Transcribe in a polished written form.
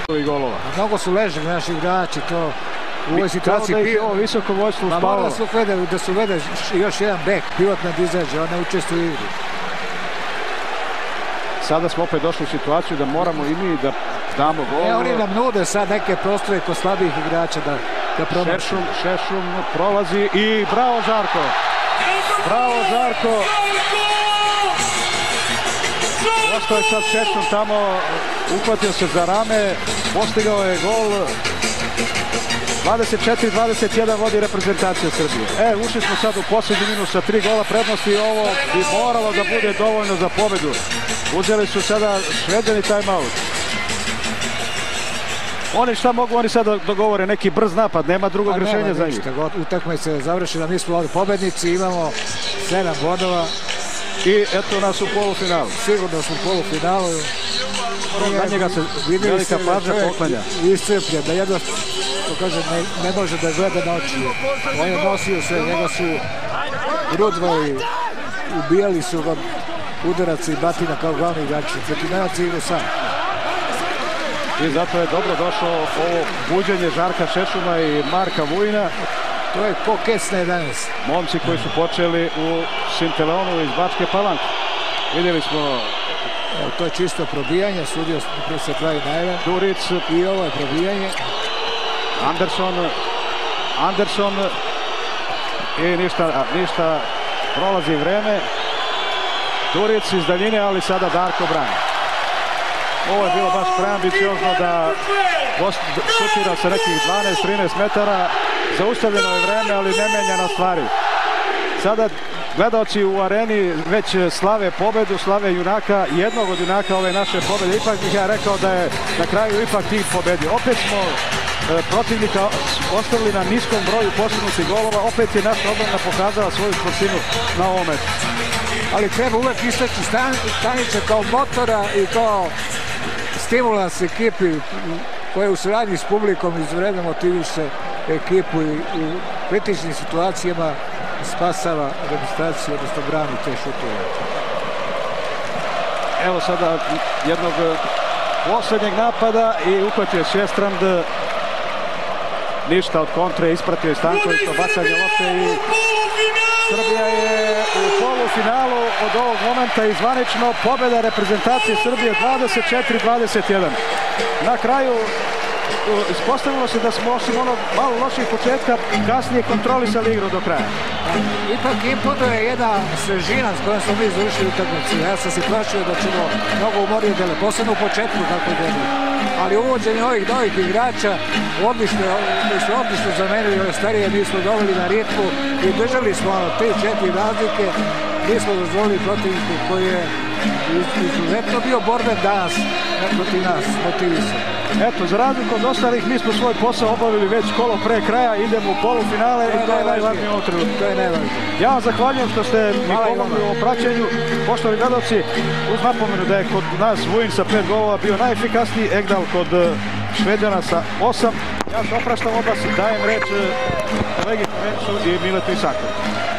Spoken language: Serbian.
golova. Mnogo su ležili naši igrači, to u ovoj situaciji ovo visoko vođstvo spavalo. Mora da se uvede još jedan bek, pivotna da izađe, on ne učestvuje u igri. Sada smo opet došli u situaciju da moramo i mi da damo gol. Oni nam nude sad neke prostore kod slabijih igrača da promaši. Šešum prolazi i bravo Žarko. Bravo Žarko. Ostao je sad Šešum tamo, uhvatio se za rame, postigao je gol. 24-21 vodi reprezentacija Srbije. Ušli smo sad u posljednji minut sa 3 gola prednosti i ovo bi moralo da bude dovoljno za pobedu. Uzeli su sada Šveđani timeout. Oni šta mogu, oni sad dogovore neki brz napad, nema drugog rješenja za njih. Utakmica je završena, mi smo ovdje pobednici, imamo 7 bodova. I eto nas u polufinalu. Sigurno smo u polufinalu. Na njega se velika pažnja poklanja. Iscrpljen, da jedno, to kažem, ne može da gleda na oči. On je nosio sve, njega su grudvali, ubijali su ga udaraca i batina kao glavni igrači. Cvetinovac igru sam. I zato je dobro došlo ovo buđenje Žarka Šešuma i Marka Vujina. To je ko Kesne danas. Momci koji su počeli u Sinteleonu iz Bačke Palanke. Vidjeli smo... Evo, to je čisto probijanje, sudio se pravi najven. Duric. I ovo je probijanje. Anderson. I ništa, prolazi vreme. Duric iz daljine, ali sada Darko brani. Ovo je bilo baš preambiciozno da šutira sa nekih 12-13 metara. Zaustavljeno je vreme, ali ne menja na stvari. Sada gledaoci u areni već slave pobedu, slave junaka, jednog od junaka ove naše pobede. Ipak bih ja rekao da je na kraju ipak tim pobedio. Opet smo protivnika ostavili na niskom broju postignutih golova. Opet je naša odbrana pokazala svoju čvrstinu na ovom meču. Ali treba uvek istaći Stanića kao motora i kao stimulans ekipi koja u suradnji s publikom izvredno motiviše ekipu i u kritičnim situacijama spasava reprezentaciju, odnosno brani te šutove. Evo sada jednog posljednjeg napada i uhvatio Šestrand. Ništa od kontre, ispratio je Stanković, bacanje lopte i Srbija je u polufinalu od ovog momenta i zvanično pobjeda reprezentacije Srbije 24-21. Na kraju ispostavilo se da smo osim onog malo loših početka kasnije kontrolisali igru do kraja. Ipak imponuje jedna svežina s kojom smo mi završili utakmicu. Ja sam se plašio da ćemo mnogo umornije dele, posebno u početku kako je. Ali uvođenje ovih novih igrača koji su odlično zamenili ove starije, mi smo doveli na ritmu i držali smo 3-4 razlike. Mi smo dozvolili protivniku koji je izuzetno bio borben danas protiv nas, motivisan. Eto, za razliku od ostalih, mi smo svoj posao obavili već kolo pre kraja, idemo u polufinale i to je najvažnije u ovom trenutku. To je najvažnije. Ja vam zahvaljujem što ste mi pomogli u ovom praćenju. Poštovani gledalci, uz napomenu da je kod nas Vujin sa 5 golova bio najefikasniji, Egdal kod Šveđana sa 8. Ja se opraštam od vas i dajem reč kolegi Ferencu i Miletu Isakoviću.